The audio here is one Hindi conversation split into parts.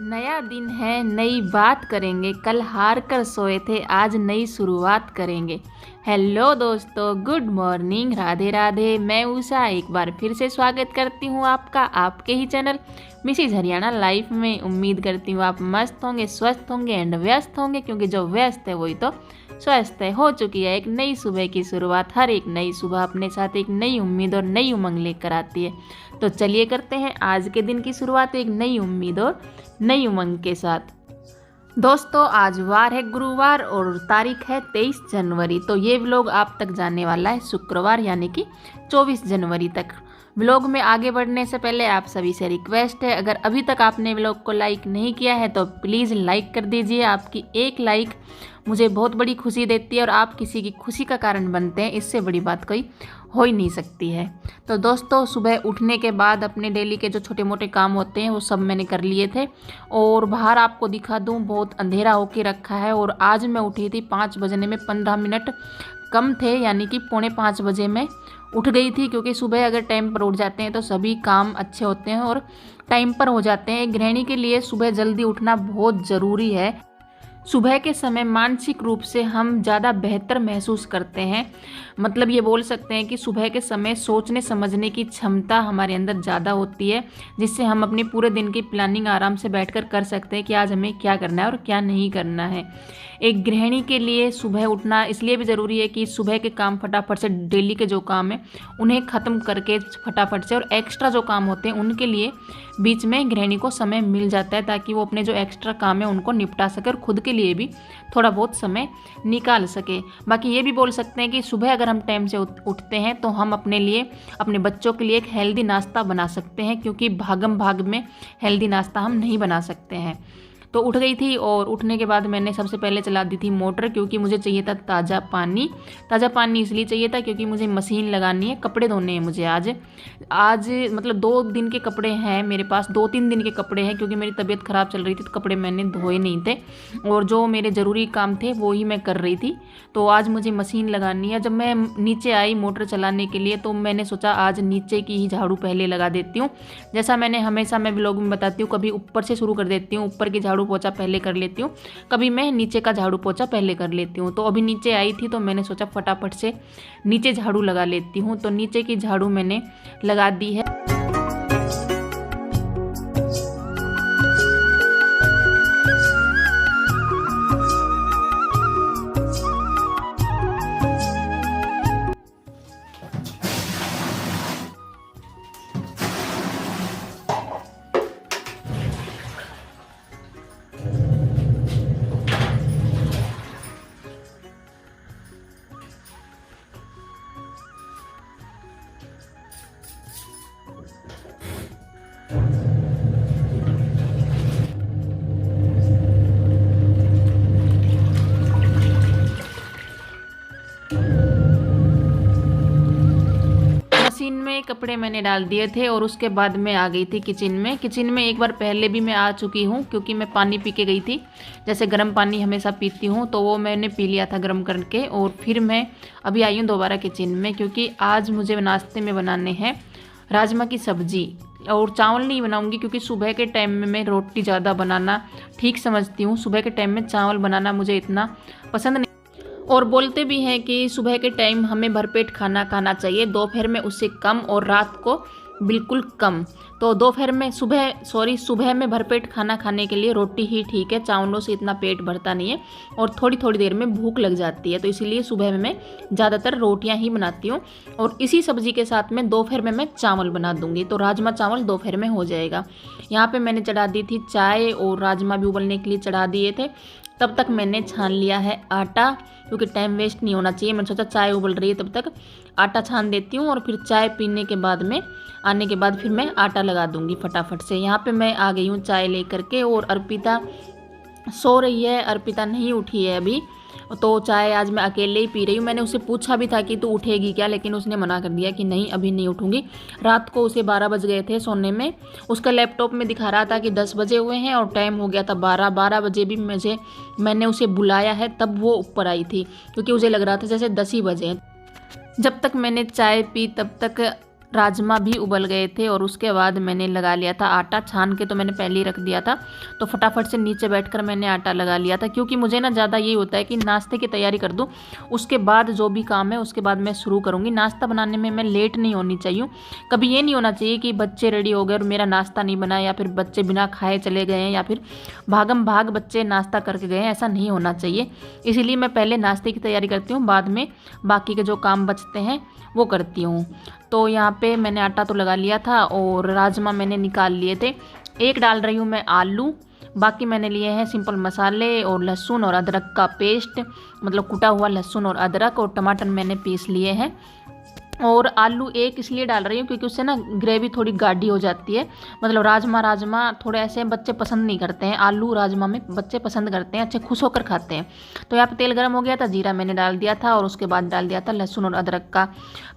नया दिन है, नई बात करेंगे। कल हार कर सोए थे, आज नई शुरुआत करेंगे। हेलो दोस्तों, गुड मॉर्निंग, राधे राधे। मैं उषा एक बार फिर से स्वागत करती हूँ आपका आपके ही चैनल मिसेज हरियाणा लाइफ में। उम्मीद करती हूँ आप मस्त होंगे, स्वस्थ होंगे एंड व्यस्त होंगे, क्योंकि जो व्यस्त है वही तो स्वस्थ है। हो चुकी है एक नई सुबह की शुरुआत। हर एक नई सुबह अपने साथ एक नई उम्मीद और नई उमंग लेकर आती है। तो चलिए करते हैं आज के दिन की शुरुआत एक नई उम्मीद और नई उमंग के साथ। दोस्तों, आज वार है गुरुवार और तारीख है 23 जनवरी। तो ये व्लॉग आप तक जाने वाला है शुक्रवार यानी कि 24 जनवरी तक। व्लॉग में आगे बढ़ने से पहले आप सभी से रिक्वेस्ट है, अगर अभी तक आपने व्लॉग को लाइक नहीं किया है तो प्लीज़ लाइक कर दीजिए। आपकी एक लाइक मुझे बहुत बड़ी खुशी देती है और आप किसी की खुशी का कारण बनते हैं। इससे बड़ी बात कोई हो ही नहीं सकती है। तो दोस्तों, सुबह उठने के बाद अपने डेली के जो छोटे मोटे काम होते हैं वो सब मैंने कर लिए थे। और बाहर आपको दिखा दूं, बहुत अंधेरा होके रखा है। और आज मैं उठी थी 5 बजने में 15 मिनट कम थे, यानी कि 4:45 बजे मैं उठ गई थी। क्योंकि सुबह अगर टाइम पर उठ जाते हैं तो सभी काम अच्छे होते हैं और टाइम पर हो जाते हैं। एक गृहिणी के लिए सुबह जल्दी उठना बहुत ज़रूरी है। सुबह के समय मानसिक रूप से हम ज़्यादा बेहतर महसूस करते हैं। मतलब ये बोल सकते हैं कि सुबह के समय सोचने समझने की क्षमता हमारे अंदर ज़्यादा होती है, जिससे हम अपने पूरे दिन की प्लानिंग आराम से बैठकर कर सकते हैं कि आज हमें क्या करना है और क्या नहीं करना है। एक गृहिणी के लिए सुबह उठना इसलिए भी ज़रूरी है कि सुबह के काम फटाफट से, डेली के जो काम हैं उन्हें ख़त्म करके फटाफट से, और एक्स्ट्रा जो काम होते हैं उनके लिए बीच में गृहिणी को समय मिल जाता है, ताकि वो अपने जो एक्स्ट्रा काम है उनको निपटा सके और खुद के लिए भी थोड़ा बहुत समय निकाल सके। बाकी ये भी बोल सकते हैं कि सुबह अगर हम टाइम से उठते हैं तो हम अपने लिए, अपने बच्चों के लिए एक हेल्दी नाश्ता बना सकते हैं, क्योंकि भागम भाग में हेल्दी नाश्ता हम नहीं बना सकते हैं। तो उठ गई थी और उठने के बाद मैंने सबसे पहले चला दी थी मोटर, क्योंकि मुझे चाहिए था ताज़ा पानी। ताज़ा पानी इसलिए चाहिए था क्योंकि मुझे मशीन लगानी है, कपड़े धोने हैं मुझे आज मतलब 2 दिन के कपड़े हैं मेरे पास, 2-3 दिन के कपड़े हैं, क्योंकि मेरी तबीयत ख़राब चल रही थी तो कपड़े मैंने धोए नहीं थे और जो मेरे ज़रूरी काम थे वो ही मैं कर रही थी। तो आज मुझे मशीन लगानी है। जब मैं नीचे आई मोटर चलाने के लिए तो मैंने सोचा आज नीचे की ही झाड़ू पहले लगा देती हूँ। जैसा मैंने हमेशा मैं व्लॉग में बताती हूँ, कभी ऊपर से शुरू कर देती हूँ, ऊपर की झाड़ू पोछा पहले कर लेती हूँ, कभी मैं नीचे का झाड़ू पोछा पहले कर लेती हूँ। तो अभी नीचे आई थी तो मैंने सोचा फटाफट से नीचे झाड़ू लगा लेती हूँ। तो नीचे की झाड़ू मैंने लगा दी है। मशीन में कपड़े मैंने डाल दिए थे और उसके बाद मैं आ गई थी किचन में। किचन में एक बार पहले भी मैं आ चुकी हूँ, क्योंकि मैं पानी पी के गई थी। जैसे गर्म पानी हमेशा पीती हूँ तो वो मैंने पी लिया था गर्म करके, और फिर मैं अभी आई हूँ दोबारा किचन में, क्योंकि आज मुझे नाश्ते में बनाने हैं राजमा की सब्जी। और चावल नहीं बनाऊंगी, क्योंकि सुबह के टाइम में मैं रोटी ज़्यादा बनाना ठीक समझती हूँ। सुबह के टाइम में चावल बनाना मुझे इतना पसंद नहीं। और बोलते भी हैं कि सुबह के टाइम हमें भरपेट खाना खाना चाहिए, दोपहर में उससे कम और रात को बिल्कुल कम। तो दोपहर में सुबह में भरपेट खाना खाने के लिए रोटी ही ठीक है, चावलों से इतना पेट भरता नहीं है और थोड़ी थोड़ी देर में भूख लग जाती है। तो इसीलिए सुबह में मैं ज़्यादातर रोटियां ही बनाती हूँ, और इसी सब्जी के साथ में दोपहर में मैं चावल बना दूँगी। तो राजमा चावल दोपहर में हो जाएगा। यहाँ पर मैंने चढ़ा दी थी चाय और राजमा भी उबलने के लिए चढ़ा दिए थे। तब तक मैंने छान लिया है आटा, क्योंकि टाइम वेस्ट नहीं होना चाहिए। मैंने सोचा चाय उबल रही है तब तक आटा छान देती हूँ, और फिर चाय पीने के बाद में आने के बाद फिर मैं आटा लगा दूँगी फटाफट से। यहाँ पे मैं आ गई हूँ चाय लेकर के, और अर्पिता सो रही है, अर्पिता नहीं उठी है अभी। तो चाय आज मैं अकेले ही पी रही हूँ। मैंने उससे पूछा भी था कि तू उठेगी क्या, लेकिन उसने मना कर दिया कि नहीं अभी नहीं उठूंगी। रात को उसे 12 बज गए थे सोने में। उसका लैपटॉप में दिखा रहा था कि 10 बजे हुए हैं और टाइम हो गया था 12 बजे भी मैंने उसे बुलाया है तब वो ऊपर आई थी, क्योंकि मुझे लग रहा था जैसे 10 ही बजे हैं। जब तक मैंने चाय पी तब तक राजमा भी उबल गए थे और उसके बाद मैंने लगा लिया था आटा। छान के तो मैंने पहले ही रख दिया था, तो फटाफट से नीचे बैठकर मैंने आटा लगा लिया था, क्योंकि मुझे ना ज़्यादा यही होता है कि नाश्ते की तैयारी कर दूँ, उसके बाद जो भी काम है उसके बाद मैं शुरू करूँगी। नाश्ता बनाने में मैं लेट नहीं होनी चाहिए। कभी ये नहीं होना चाहिए कि बच्चे रेडी हो गए और मेरा नाश्ता नहीं बना, या फिर बच्चे बिना खाए चले गए हैं, या फिर भागम भाग बच्चे नाश्ता करके गए हैं। ऐसा नहीं होना चाहिए। इसीलिए मैं पहले नाश्ते की तैयारी करती हूँ, बाद में बाकी के जो काम बचते हैं वो करती हूँ। तो यहाँ पे मैंने आटा तो लगा लिया था और राजमा मैंने निकाल लिए थे। एक डाल रही हूँ मैं आलू, बाकी मैंने लिए हैं सिंपल मसाले और लहसुन और अदरक का पेस्ट, मतलब कुटा हुआ लहसुन और अदरक, और टमाटर मैंने पीस लिए हैं। और आलू एक इसलिए डाल रही हूँ क्योंकि उससे ना ग्रेवी थोड़ी गाढ़ी हो जाती है। मतलब राजमा थोड़े ऐसे बच्चे पसंद नहीं करते हैं, आलू राजमा में बच्चे पसंद करते हैं, अच्छे खुश होकर खाते हैं। तो यहाँ पे तेल गर्म हो गया था, जीरा मैंने डाल दिया था और उसके बाद डाल दिया था लहसुन और अदरक का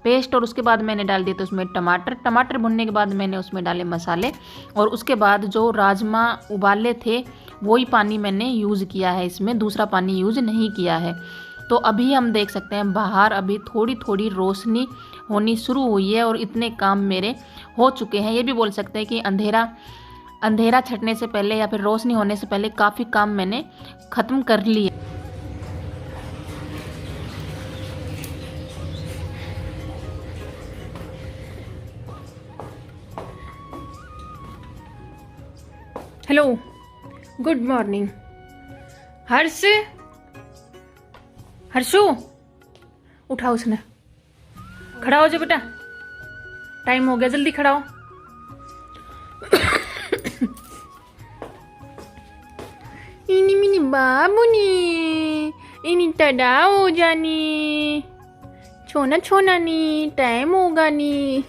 पेस्ट, और उसके बाद मैंने डाल दिया था उसमें टमाटर भुनने के बाद मैंने उसमें डाले मसाले, और उसके बाद जो राजमा उबाले थे वही पानी मैंने यूज़ किया है, इसमें दूसरा पानी यूज़ नहीं किया है। तो अभी हम देख सकते हैं बाहर अभी थोड़ी थोड़ी रोशनी होनी शुरू हुई है और इतने काम मेरे हो चुके हैं। ये भी बोल सकते हैं कि अंधेरा छटने से पहले या फिर रोशनी होने से पहले काफ़ी काम मैंने ख़त्म कर लिए। Hello, good morning. हर्षू उठाओ, उसने खड़ा हो जा बेटा, टाइम हो गया, जल्दी खड़ा हो। इनी मिनी बाबूनी, इनी टडा हो जानी, छोना नी, टाइम होगा नी,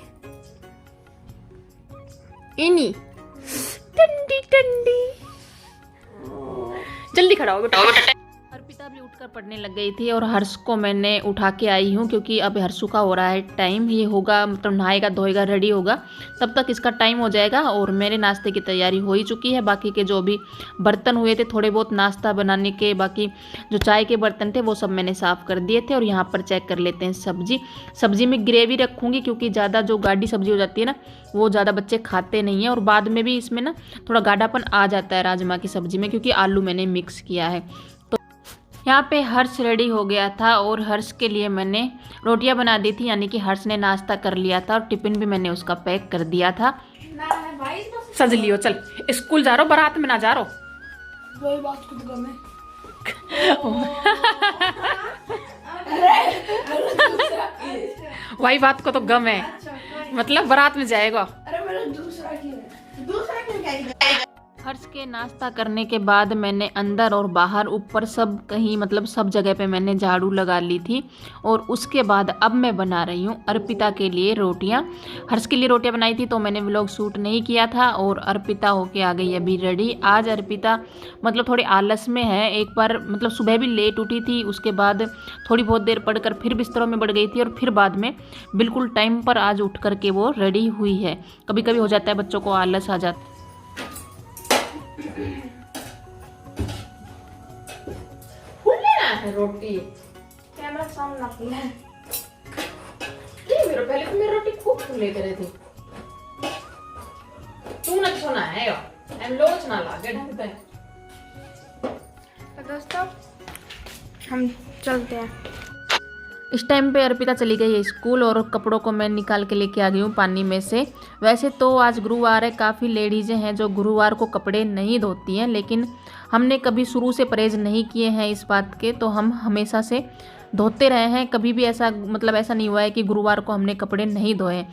इनी टंडी जल्दी खड़ा हो बेटा। अर्पिता भी उठकर पढ़ने लग गई थी और हर्ष को मैंने उठा के आई हूँ, क्योंकि अब हर्षु का हो रहा है टाइम, ये होगा मतलब नहाएगा धोएगा रेडी होगा, तब तक इसका टाइम हो जाएगा। और मेरे नाश्ते की तैयारी हो ही चुकी है। बाकी के जो भी बर्तन हुए थे थोड़े बहुत नाश्ता बनाने के, बाकी जो चाय के बर्तन थे वो सब मैंने साफ़ कर दिए थे। और यहाँ पर चेक कर लेते हैं सब्जी में ग्रेवी रखूँगी, क्योंकि ज़्यादा जो गाढ़ी सब्जी हो जाती है ना वो ज़्यादा बच्चे खाते नहीं हैं, और बाद में भी इसमें ना थोड़ा गाढ़ापन आ जाता है राजमा की सब्ज़ी में, क्योंकि आलू मैंने मिक्स किया है। यहाँ पे हर्ष रेडी हो गया था और हर्ष के लिए मैंने रोटियां बना दी थी, यानी कि हर्ष ने नाश्ता कर लिया था और टिफिन भी मैंने उसका पैक कर दिया था। सज लियो, चल स्कूल जा रहा हो, बारात में ना जा रहा हो। वही बात खुद गम है। वही बात को तो गम है, मतलब बारात में जाएगा। अरे दूसरा क्यों? हर्ष के नाश्ता करने के बाद मैंने अंदर और बाहर ऊपर सब कहीं मतलब सब जगह पे मैंने झाड़ू लगा ली थी। और उसके बाद अब मैं बना रही हूँ अर्पिता के लिए रोटियाँ। हर्ष के लिए रोटियाँ बनाई थी तो मैंने व्लॉग शूट नहीं किया था, और अर्पिता होके आ गई अभी रेडी। आज अर्पिता मतलब थोड़े आलस में है। एक बार मतलब सुबह भी लेट उठी थी, उसके बाद थोड़ी बहुत देर पढ़कर फिर बिस्तरों में बढ़ गई थी, और फिर बाद में बिल्कुल टाइम पर आज उठ करके वो रेडी हुई है। कभी कभी हो जाता है बच्चों को आलस आ जाता है। रोटी कैमरा सामने ना खुले है। ये मेरे पहले तो मेरी रोटी खूब फूले करे थी। तू ना सोना है यार, हम लोग ना लागे ढंग से। तो दोस्तों हम चलते हैं। इस टाइम पे अर्पिता चली गई है स्कूल, और कपड़ों को मैं निकाल के लेके आ गई हूँ पानी में से। वैसे तो आज गुरुवार है, काफ़ी लेडीज़ें हैं जो गुरुवार को कपड़े नहीं धोती हैं, लेकिन हमने कभी शुरू से परहेज नहीं किए हैं इस बात के, तो हम हमेशा से धोते रहे हैं। कभी भी ऐसा मतलब ऐसा नहीं हुआ है कि गुरुवार को हमने कपड़े नहीं धोए।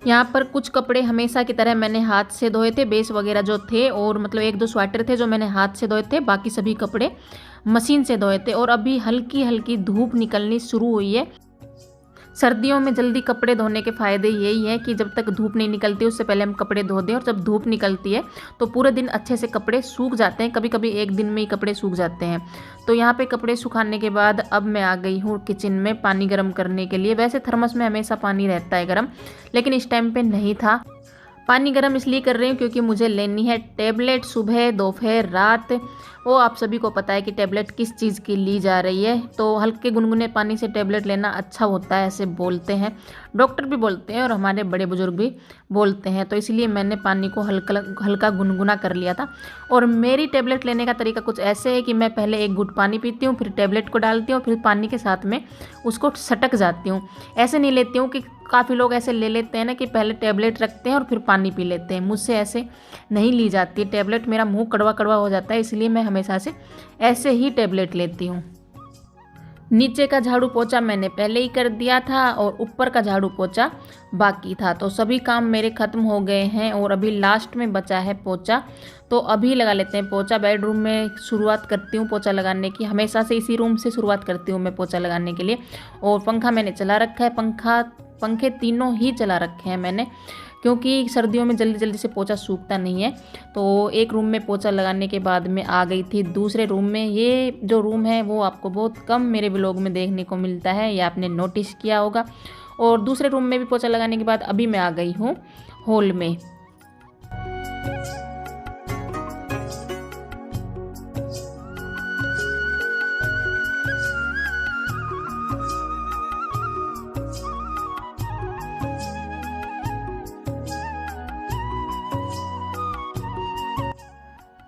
यहाँ पर कुछ कपड़े हमेशा की तरह मैंने हाथ से धोए थे, बेस वगैरह जो थे, और मतलब 1-2 स्वेटर थे जो मैंने हाथ से धोए थे, बाकी सभी कपड़े मशीन से धोए थे। और अभी हल्की हल्की धूप निकलनी शुरू हुई है। सर्दियों में जल्दी कपड़े धोने के फ़ायदे यही है कि जब तक धूप नहीं निकलती उससे पहले हम कपड़े धो दें, और जब धूप निकलती है तो पूरे दिन अच्छे से कपड़े सूख जाते हैं। कभी कभी एक दिन में ही कपड़े सूख जाते हैं। तो यहाँ पे कपड़े सुखाने के बाद अब मैं आ गई हूँ किचन में पानी गर्म करने के लिए। वैसे थर्मस में हमेशा पानी रहता है गर्म, लेकिन इस टाइम पे नहीं था। पानी गर्म इसलिए कर रही हूँ क्योंकि मुझे लेनी है टैबलेट, सुबह दोपहर रात। वो आप सभी को पता है कि टैबलेट किस चीज़ की ली जा रही है। तो हल्के गुनगुने पानी से टैबलेट लेना अच्छा होता है, ऐसे बोलते हैं, डॉक्टर भी बोलते हैं और हमारे बड़े बुजुर्ग भी बोलते हैं। तो इसलिए मैंने पानी को हल्का हल्का गुनगुना कर लिया था। और मेरी टैबलेट लेने का तरीका कुछ ऐसे है कि मैं पहले एक घुट पानी पीती हूँ, फिर टैबलेट को डालती हूँ, फिर पानी के साथ में उसको सटक जाती हूँ। ऐसे नहीं लेती हूँ कि काफ़ी लोग ऐसे ले लेते हैं ना कि पहले टैबलेट रखते हैं और फिर पानी पी लेते हैं। मुझसे ऐसे नहीं ली जाती टैबलेट, मेरा मुंह कड़वा कड़वा हो जाता है, इसलिए मैं हमेशा से ऐसे ही टैबलेट लेती हूँ। नीचे का झाड़ू पोछा मैंने पहले ही कर दिया था और ऊपर का झाड़ू पोछा बाकी था। तो सभी काम मेरे ख़त्म हो गए हैं और अभी लास्ट में बचा है पोछा। तो अभी लगा लेते हैं पोछा। बेडरूम में शुरुआत करती हूँ पोछा लगाने की, हमेशा से इसी रूम से शुरुआत करती हूँ मैं पोछा लगाने के लिए। और पंखा मैंने चला रखा है, पंखे तीनों ही चला रखे हैं मैंने, क्योंकि सर्दियों में जल्दी जल्दी से पोछा सूखता नहीं है। तो एक रूम में पोछा लगाने के बाद मैं आ गई थी दूसरे रूम में। ये जो रूम है वो आपको बहुत कम मेरे व्लॉग में देखने को मिलता है, ये आपने नोटिस किया होगा। और दूसरे रूम में भी पोछा लगाने के बाद अभी मैं आ गई हूँ हॉल में।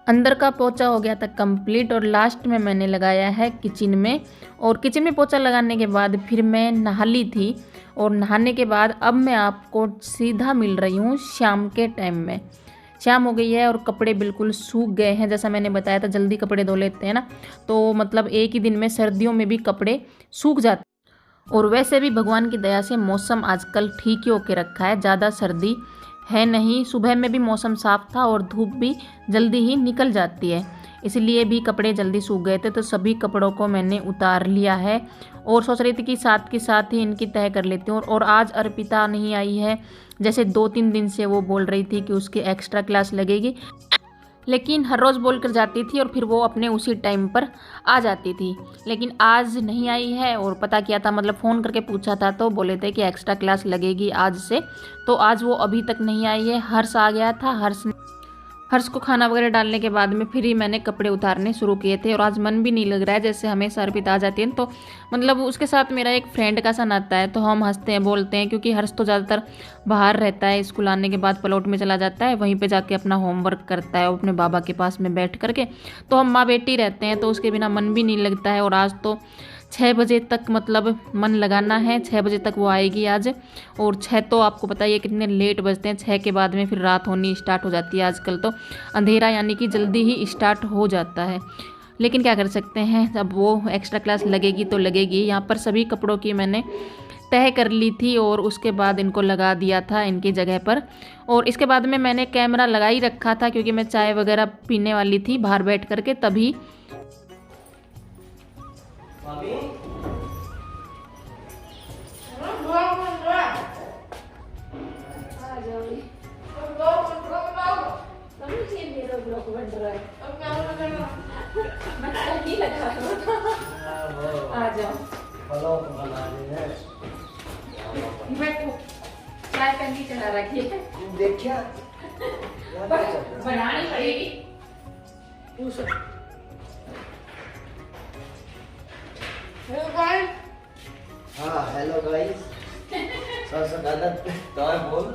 अंदर का पोछा हो गया था कंप्लीट और लास्ट में मैंने लगाया है किचन में। और किचन में पोछा लगाने के बाद फिर मैं नहा ली थी और नहाने के बाद अब मैं आपको सीधा मिल रही हूँ शाम के टाइम में। शाम हो गई है और कपड़े बिल्कुल सूख गए हैं। जैसा मैंने बताया था जल्दी कपड़े धो लेते हैं ना, तो मतलब एक ही दिन में सर्दियों में भी कपड़े सूख जाते हैं। और वैसे भी भगवान की दया से मौसम आजकल ठीक ही होके रखा है, ज़्यादा सर्दी है नहीं। सुबह में भी मौसम साफ था और धूप भी जल्दी ही निकल जाती है, इसलिए भी कपड़े जल्दी सूख गए थे। तो सभी कपड़ों को मैंने उतार लिया है और सोच रही थी कि साथ के साथ ही इनकी तह कर लेती हूँ। और आज अर्पिता नहीं आई है, जैसे 2-3 दिन से वो बोल रही थी कि उसकी एक्स्ट्रा क्लास लगेगी, लेकिन हर रोज़ बोल कर जाती थी और फिर वो अपने उसी टाइम पर आ जाती थी। लेकिन आज नहीं आई है और पता किया था, मतलब फ़ोन करके पूछा था तो बोले थे कि एक्स्ट्रा क्लास लगेगी आज से। तो आज वो अभी तक नहीं आई है। हर्ष आ गया था, हर्ष को खाना वगैरह डालने के बाद में फिर ही मैंने कपड़े उतारने शुरू किए थे। और आज मन भी नहीं लग रहा है, जैसे हमेशा अर्पिता आ जाती है तो मतलब उसके साथ मेरा एक फ्रेंड का सा नाता है, तो हम हंसते हैं बोलते हैं। क्योंकि हर्ष तो ज़्यादातर बाहर रहता है, स्कूल आने के बाद प्लॉट में चला जाता है, वहीं पे जाके अपना होमवर्क करता है अपने बाबा के पास में बैठ करके। तो हम माँ बेटी रहते हैं, तो उसके बिना मन भी नहीं लगता है। और आज तो 6 बजे तक मतलब मन लगाना है, 6 बजे तक वो आएगी आज। और 6 तो आपको पता ही है कितने लेट बजते हैं, 6 के बाद में फिर रात होनी स्टार्ट हो जाती है। आजकल तो अंधेरा यानी कि जल्दी ही स्टार्ट हो जाता है, लेकिन क्या कर सकते हैं, अब वो एक्स्ट्रा क्लास लगेगी तो लगेगी। यहाँ पर सभी कपड़ों की मैंने तह कर ली थी और उसके बाद इनको लगा दिया था इनकी जगह पर। और इसके बाद में मैंने कैमरा लगा ही रखा था, क्योंकि मैं चाय वगैरह पीने वाली थी बाहर बैठ करके, तभी चाय पहली चला रखिए, देखिए बनानी पड़ेगी। हाँ हेलो गाइस, सर दादा कहाँ बोल।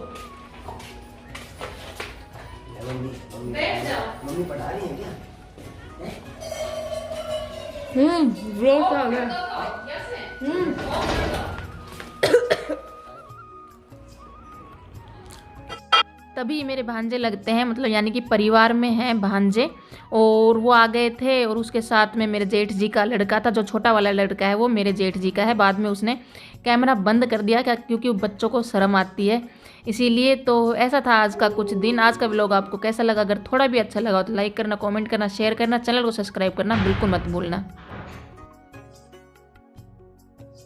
मम्मी पढ़ा रही है क्या? ब्रेक आ गया। तभी मेरे भांजे लगते हैं, मतलब यानी कि परिवार में हैं भांजे, और वो आ गए थे। और उसके साथ में मेरे जेठ जी का लड़का था, जो छोटा वाला लड़का है वो मेरे जेठ जी का है। बाद में उसने कैमरा बंद कर दिया क्योंकि बच्चों को शर्म आती है, इसीलिए। तो ऐसा था आज का कुछ दिन। आज का व्लॉग आपको कैसा लगा? अगर थोड़ा भी अच्छा लगा तो लाइक करना, कमेंट करना, शेयर करना, चैनल को सब्सक्राइब करना बिल्कुल मत भूलना।